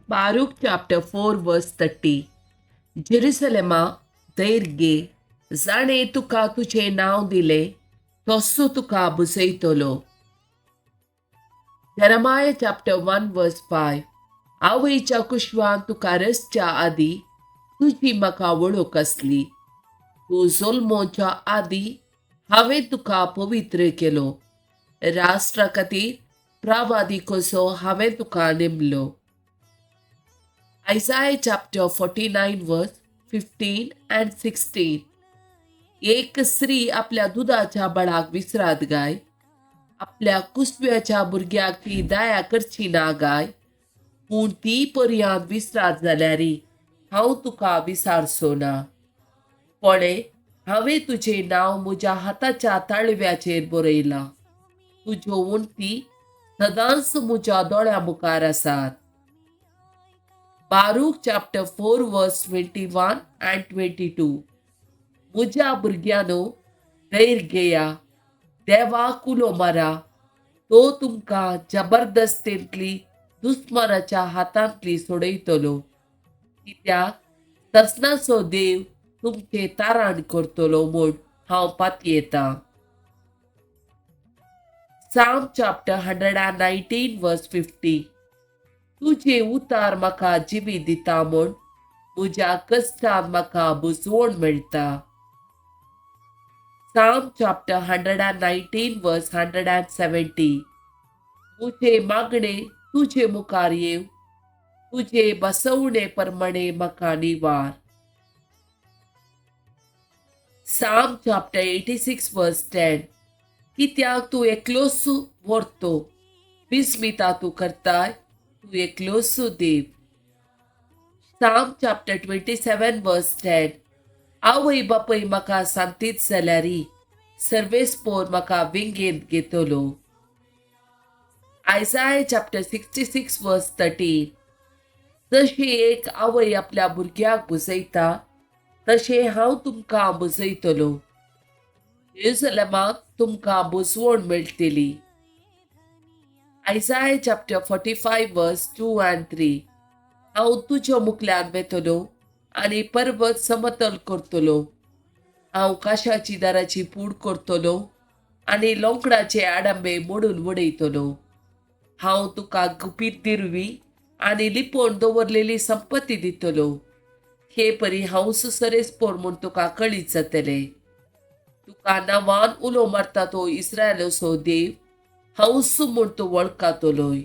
Baruch chapter 4 verse 30. Jerusalema, धैर्य जाणे तुका तुझे नाव दिले, तोसो तुका बुजयतलो. Jeremiah chapter 1 verse 5. आवयच्या कुशवान तुका रसच्या आदी तुझी म्हाका वळख असली. तू जल्मोच्या आदी हांवें तुका पवित्र केलो. राष्ट्रा खातीर प्रवादी कसो हांवें तुका नेमलो. Isaiah chapter 49 verse 15 and 16. एक स्त्री आपल्या दुधाच्या बाळाक विसरात गाय, आपल्या कुसव्याच्या भुरग्याक ती दया करची ना गाय, पूण ती पर्यंत विसरात जाल्यारी हांव तुका विसारचो ना. कोणे हांवें तुजें नांव म्हज्या हाताच्या ताळव्याचेर बरयलां. तुज्यो उंटी सदांच म्हज्या दोळ्या मुखार आसात. Baruch chapter 4 verse 21 and 22. म्हज्या भुरग्यानो, धैर्य घेया, देवाक उलो मारा, तो तुमकां जबरदस्तेंतली दुस्मनाच्या हातांतली सोडयतलो. कित्याक ससनाचो देव तुमचे तारण करतलो म्हूण हांव पातयेतां. Psalm chapter 119 verse 50. तुझे उतार म्हाका जिवी दिता म्हूण म्हज्या कश्टान म्हाका बुजवण मेळटा. Psalm chapter 119 verse 170. तुझे मागणे तुझे मुखार येव, तुझे बसवणे प्रमाणे म्हाका निवार. Psalm chapter 86 verse 10. कित्याक तूं एकलोच व्हरतो, विस्मिता तूं करताय, तूं एकलोच देव. Psalm chapter 27 verse 10. आवय बापय म्हाका सांगतीत जाल्यारी सर्वेस्पोर म्हाका विंगेंत घेतलो. Isaiah chapter 66 verse 13. जशी एक आवय आपल्या भुरग्याक बुजयता, तशें हांव तुमकां बुजयतलो. येरुशलेमाक तुमकां बुजवण मेळटली. Isaiah chapter 45 verse 2 and 3. हांव तुज्या मुखल्यान वेतलो आनी पर्वत समतल करतलो. हांव काशाची दाराची पूड करतलो आनी लोंकडाचे आडंबे मोडून उडयतलो. हांव तुका गुपीत दिरवी आनी लिपोवन दवरलेली संपत्ती दितलो. हे परी हांव सुसरेस्पोर म्हूण तुका कळीत जातलें. तुका नांवान उलो मारता तो इस्रायेलाचो देव हांवूच म्हूण तूं वळखतलोय.